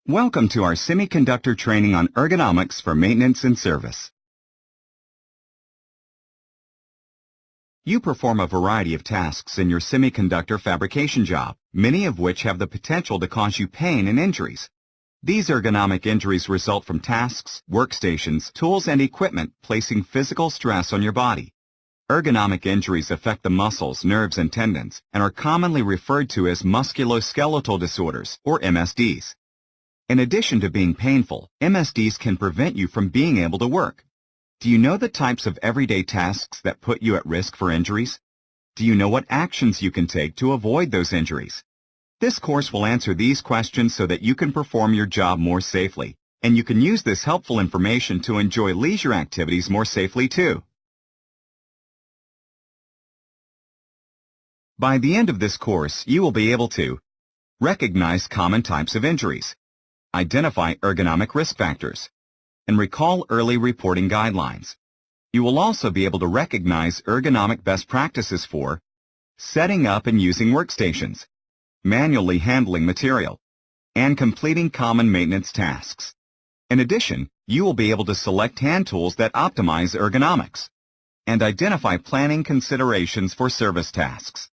Welcome to our semiconductor training on ergonomics for maintenance and service. You perform a variety of tasks in your semiconductor fabrication job, many of which have the potential to cause you pain and injuries. These ergonomic injuries result from tasks, workstations, tools, and equipment placing physical stress on your body. Ergonomic injuries affect the muscles, nerves, and tendons, and are commonly referred to as musculoskeletal disorders, or MSDs. In addition to being painful, MSDs can prevent you from being able to work. Do you know the types of everyday tasks that put you at risk for injuries? Do you know what actions you can take to avoid those injuries? This course will answer these questions so that you can perform your job more safely, and you can use this helpful information to enjoy leisure activities more safely too. By the end of this course, you will be able to recognize common types of injuries, identify ergonomic risk factors, and recall early reporting guidelines. You will also be able to recognize ergonomic best practices for setting up and using workstations, manually handling material, and completing common maintenance tasks. In addition, you will be able to select hand tools that optimize ergonomics and identify planning considerations for service tasks.